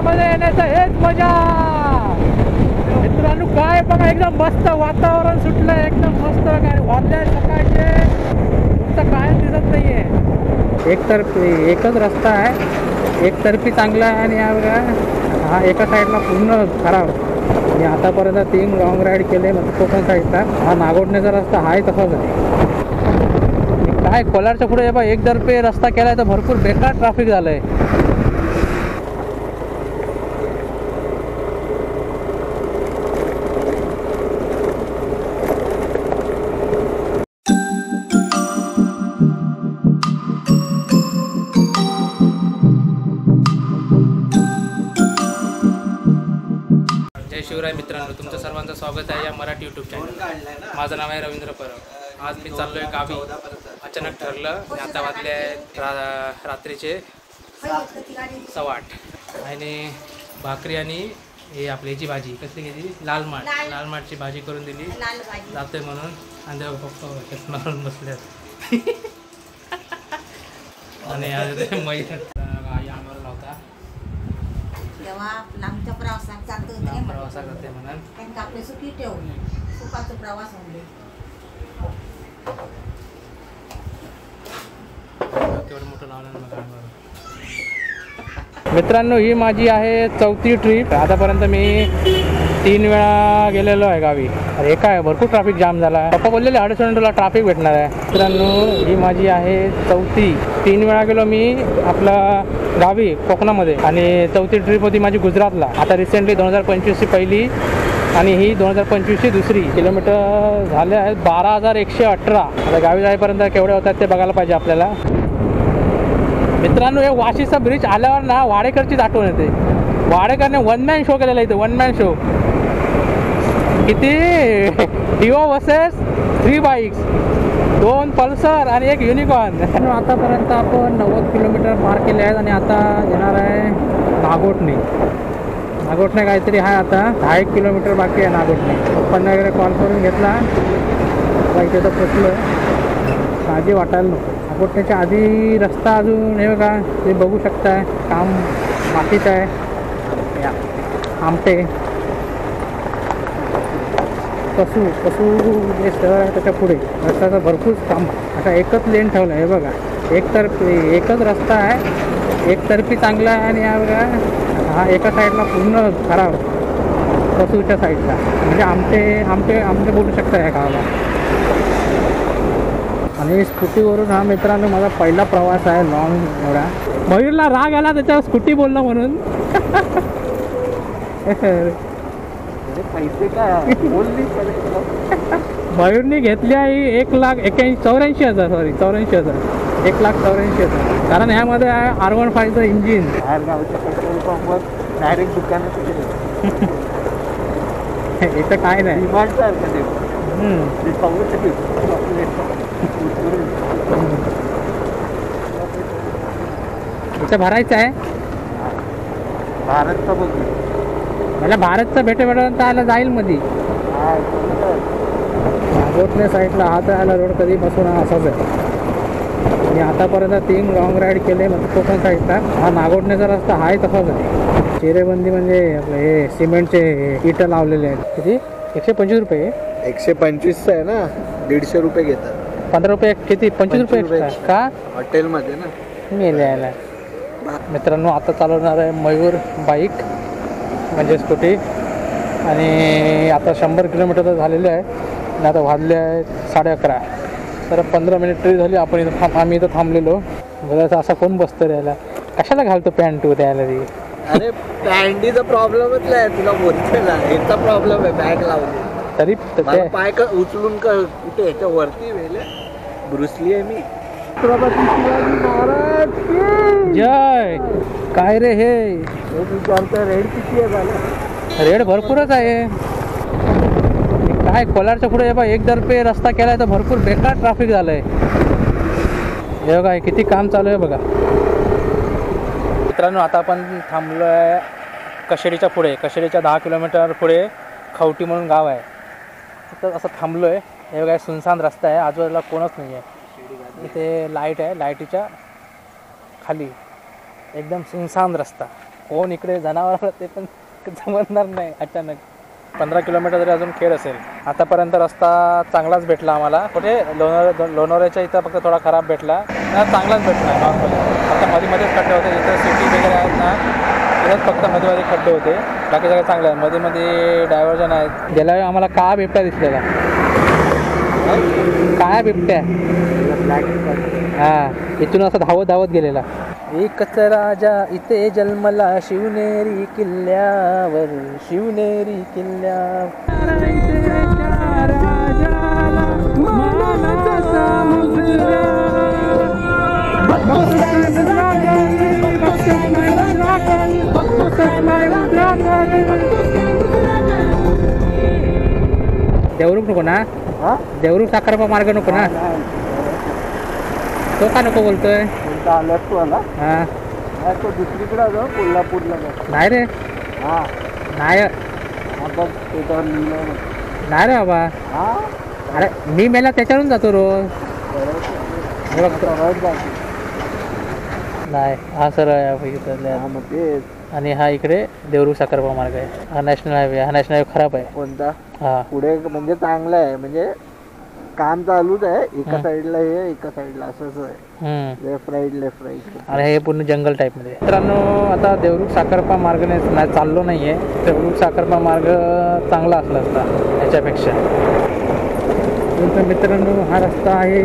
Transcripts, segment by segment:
मध्ये येण्याचं हेच मजा मित्रांनो. काय बघा एकदम मस्त वातावरण सुटलंय, एकदम मस्त काय वादळे सकाळचे तुमचं काय दिसत नाहीये. एकच रस्ता आहे, एकतर्फी चांगला आहे आणि या बघा हा एका साईडला पूर्ण खराब. मी आतापर्यंत 3 लॉंग राईड केले मग कोकण साईडचा. हा नागोठण्याचा रस्ता हाय तसाच आहे. काय कोलारच्या पुढे बा एकतर्फी रस्ता केलाय तर भरपूर बेकार ट्रॅफिक झालंय. जय शिवराय मित्रांनो, तुमचं सर्वांचं स्वागत आहे या मराठी यूट्यूब चॅनल. माझं नाव आहे रवींद्र परब. आज मी चाललो आहे गावी. अचानक ठरलं आणि आता वाजले आहेत रात्रीचे 7:15 आणि भाकरी आणि हे आपल्याची भाजी कसली घेतली, लाल माठची भाजी करून दिली. जातोय म्हणून आणि पप्पा चष्मा मारून बसल्यात आणि आई आम्हाला लावता लांबच्या प्रवासात जाते म्हणून आपले सुखी ठेवून सुखाचा प्रवास होऊन तेवढं मोठं लावलं. मित्रांनो, ही माझी आहे 4थी ट्रिप. आतापर्यंत मी 3 वेळा गेलेलो आहे गावी. अरे काय भरपूर ट्रॅफिक जाम झाला. पप्पा बोललेले 8:30 ट्रॅफिक भेटणार आहे. मित्रांनो, ही माझी आहे 4थी. 3 वेळा गेलो मी आपला गावी कोकणामध्ये आणि 4थी ट्रिप होती माझी गुजरातला. आता रिसेंटली 2025ची पहिली आणि ही 2025ची दुसरी. किलोमीटर झाले आहेत 12,118. आता गावी जाईपर्यंत केवढे होतात ते बघायला पाहिजे आपल्याला. मित्रांनो, हे वाशीचा ब्रिज आल्यावर ना वाडेकरचीच आठवण येते. वाडेकरने 1 मॅन शो केलेला इथे. 1 मॅन शो किती डिओ वर्सेस 3 बाईक्स, 2 पल्सर आणि 1 युनिकॉर्न. आतापर्यंत आपण 90 किलोमीटर पार केले आहेत आणि आता येणार आहे नागोठणे. नागोठणे काहीतरी आहे. आता 10 किलोमीटर बाकी आहे नागोठणे. पप्पांना वगैरे कॉल करून घेतला. इथे तर पोचलो आहे. काळजी वाटायला नको. नागोठण्याच्या आधी रस्ता अजून हे बघा, ते बघू शकताय काम बाकीच आहे. आमटे कसू जे शहर आहे त्याच्या पुढे रस्त्याचं भरपूर काम. आता एकच लेन ठेवलं आहे. हे बघा एकच रस्ता आहे, एकतर्फी चांगला आहे आणि या बघा हा एका साईडला पूर्ण खराब, कसूच्या साईडला. म्हणजे आमटे बोलू शकता या गावाला. आणि स्कूटीवरून हा मित्रांनो माझा पहिला प्रवास आहे लॉंग एवढा. मयूरला राग आला त्याच्यावर स्कूटी बोलणं म्हणून. पैसे काय बोलली. मयूरने घेतली आहे 1,84,000 सॉरी 84,000 1,84,000. कारण ह्यामध्ये आहे R15चं इंजिन. बाहेरगावच्या पेट्रोल पंपवर डायरेक्ट दुकानात इथं काय नाही. डिमांड सारखं इथं भरायचं आहे. भारतचा बघ मला भारतचं भेटेपर्यंत आला जाईल मध्ये. नागोठणे साईडला हा तर आला रोड कधीपासून असाच आहे. मी आतापर्यंत 3 लॉंग राईड केले मग कोकण साईडचा. हा नागोठण्याचा रस्ता हाय तसाच आहे. चिरेबंदी म्हणजे आपलं हे सिमेंटचे इटं लावलेले आहेत. किती 125 रुपये. 125 आहे ना, 150 रुपये घेतात. 15 रुपये किती 25 रुपये एक्स्ट्रा का हॉटेलमध्ये ना. मी लिहायला. मित्रांनो, आता चालवणार आहे मयूर बाईक म्हणजे स्कूटी. आणि आता 100 किलोमीटर झालेले आहे आणि आता वाजले आहेत 11:30. तर 15 मिनिट तरी झाली आपण आम्ही इथं थांबलेलो. बघायचं असा कोण बसतं राहायला. कशाला घालतो पॅन्ट तू द्यायला ती. अरे पॅन्टीचा प्रॉब्लेमच नाही तुला बोलतेला. याचा प्रॉब्लेम आहे बॅग लावली तरी पाय उचलून कुठे ह्याच्या वरती वेले ब्रुसली आहे मी. जय काय रे हे रेड किती आहे झालं. रेड भरपूरच आहे. काय कोलारच्या पुढे बा एकतर्फी रस्ता केलाय तर भरपूर बेकार ट्रॅफिक झालंय. हे बघा किती काम चालू आहे बघा. मित्रांनो, आता आपण थांबलो आहे कशेडीच्या पुढे. कशेडीच्या 10 किलोमीटर पुढे खवटी म्हणून गाव आहे. तिथं असं थांबलो आहे. हे बघा सुनसान रस्ता आहे, आजूबाजूला कोणच नाही आहे. इथे लाईट आहे, लाईटीच्या खाली एकदम सुनसान रस्ता. कोण इकडे जनावर ते पण जमणार नाही अचानक. 15 किलोमीटर तरी अजून खेळ असेल. आतापर्यंत रस्ता चांगलाच भेटला आम्हाला. कुठे लोणावळ्याच्या इथं फक्त थोडा खराब भेटला, चांगलाच भेटला नॉर्मली. फक्त मध्येच खड्डे होते. इथं सिटी वगैरे आहेत ना, इथंच फक्त मध्ये खड्डे होते. बाकी सगळं चांगलं आहे. मध्ये डायव्हर्जन आहेत. गेल्या वेळी आम्हाला काळा बिबट्या दिसलेला. काळ्या बिबट्या हा इथून असं धावत गेलेला. एकच राजा इथे जन्मला शिवनेरी किल्ल्यावर, शिवनेरी किल्ल्यावर. देवरूप नको ना, देवरूप साखरपा मार्ग नको ना. तो का नको बोलतोय? हा दुसरीकडे जाऊ, कोल्हापूरला जाऊ. नाही रे, नाही नाही रे बाबा. अरे मी मेला त्याच्यावरून जातो रोज. नाही हा सरळ आणि हा इकडे देवरूख साखरपा मार्ग आहे. हा नॅशनल हायवे. हा नॅशनल हायवे खराब आहे. कोणता? हा पुढे म्हणजे चांगलं आहे, म्हणजे काम चालूच आहे. एका साईडला हे, एका साईडला असंच आहे. लेफ्ट राईट आणि हे पूर्ण जंगल टाईप मध्ये. मित्रांनो आता देवरूख साखरपा मार्गने चाललो नाहीये. देवरूख साखरपा मार्ग चांगला असला असता याच्यापेक्षा. मित्रांनो हा रस्ता आहे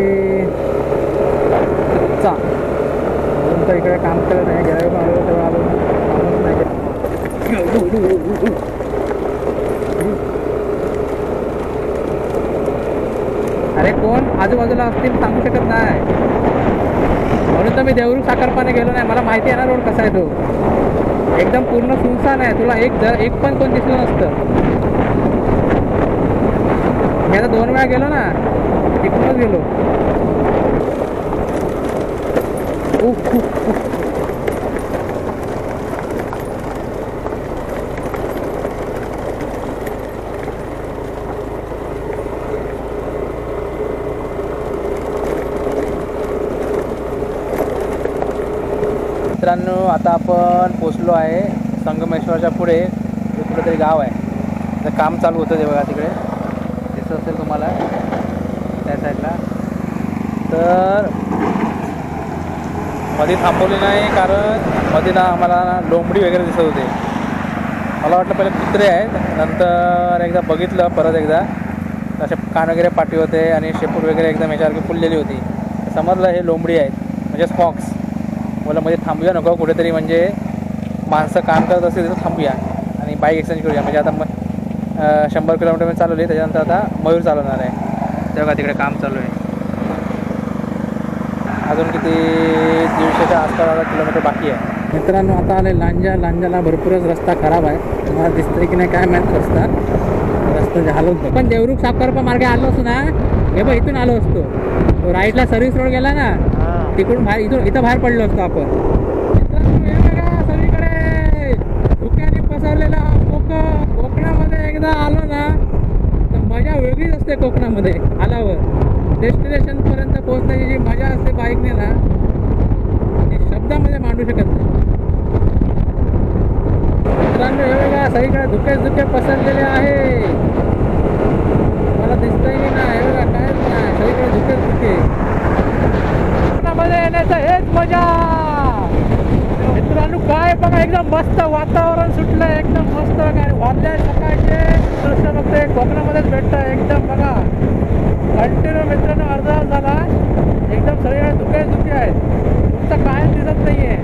कच्चा. तर इकडे काम करत नाही. गेल्या आलो तेव्हा आलो कामच नाही. अरे कोण आजूबाजूला असतील सांगू शकत नाही. म्हणून तर मी देवरूख साखरपाने गेलो नाही. मला माहिती आहे ना रोड कसा आहे तो. एकदम पूर्ण सुनसान आहे. तुला एक पण कोण दिसलं नसतं. मी आता 2 वेळा गेलो ना, तिकडूनच गेलो. मित्रांनो आता आपण पोचलो आहे संगमेश्वरच्या पुढे. कुठेतरी गाव आहे. तर काम चालू होतं ते बघा तिकडे दिसत असेल तुम्हाला त्या साईडला. तर मध्ये थांबवले नाही कारण मध्ये ना आम्हाला लोंबडी वगैरे दिसत होते. मला वाटलं पहिले कुत्रे आहेत. नंतर एकदा बघितलं परत एकदा असे कान वगैरे पाठी होते आणि शेपूट वगैरे एकदम याच्यासारखी फुललेली होती. समजलं हे लोंबडी आहेत म्हणजे फॉक्स. मला मध्ये थांबूया नको कुठेतरी, म्हणजे माणसं काम करत असतील तिथं थांबूया आणि बाईक एक्सचेंज करूया. म्हणजे आता 100 किलोमीटर मी चालवली. त्याच्यानंतर आता मयूर चालवणार आहे. तेव्हा तिकडे काम चालू आहे. अजून किती 150च्या आसपास किलोमीटर बाकी आहे. मित्रांनो आता आले लांजाला भरपूरच रस्ता खराब आहे. तुम्हाला दिसतंय की नाही काय माहीत रस्ता झालो होतो. पण देवरूख साखरपा मार्गे आलो असतो ना, हे बघ इथून आलो असतो. तो राईटला सर्व्हिस रोड गेला ना, तिकडून बाहेर इथं बाहेर पडलो असतो आपण. मित्रांनो सगळीकडे धुक्याने पसरलेला कोकणामध्ये एकदा आलो ना तर मजा वेगळीच असते. कोकणामध्ये आल्यावर डेस्टिनेशन पर्यंत पोहोचण्याची जी मजा असते बाईकने ना, ती शब्दामध्ये मांडू शकत नाही. मित्रांनो हे बघा सगळीकडे धुके पसरलेले आहे. मला दिसतंय की नाही? हे बघा कायच नाही, सगळीकडे धुके. कोकणामध्ये येण्याचं हेच मजा. मित्रांनो काय बघा एकदम मस्त वातावरण सुटलंय. एकदम मस्त काय वादळे सकाळचे दृश्य बघते कोकणामध्येच भेटतं. एकदम बघा कंटिन्यू मित्रांनो अर्धा तास झाला. एकदम सगळीकडे धुके आहेत. तुमचं काय दिसत नाहीये.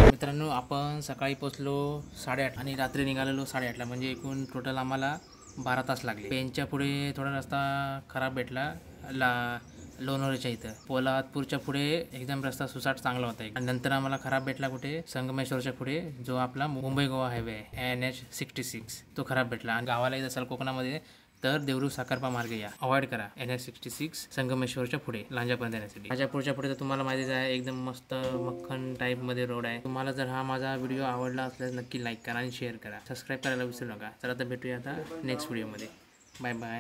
मित्रांनो आपण सकाळी पोचलो 8:30 आणि रात्री निघालेलो 8:30ला. म्हणजे एकूण टोटल आम्हाला 12 तास लागले. पेनच्या पुढे थोडा रस्ता खराब भेटला. लोणावळ्याच्या इथं पोलादपूरच्या पुढे एकदम रस्ता सुसाट चांगला होता. आणि नंतर आम्हाला खराब भेटला कुठे संगमेश्वरच्या पुढे, जो आपला मुंबई गोवा हायवे आहे NH66, तो खराब भेटला. आणि गावाला येत असाल कोकणामध्ये तर देवरूख साखरपा मार्ग या अवॉइड करा. NH66 संगमेश्वरच्या पुढे लांजापर्यंत येण्यासाठी. लांजापूरच्या पुढे तर तुम्हाला माहितीच आहे एकदम मस्त मक्खन टाईप मध्ये रोड आहे. तुम्हाला जर हा माझा व्हिडिओ आवडला असल्यास नक्की लाईक करा आणि शेअर करा. सबस्क्राईब करायला विसरू नका. चला तर भेटूया आता नेक्स्ट व्हिडिओमध्ये. Bye bye.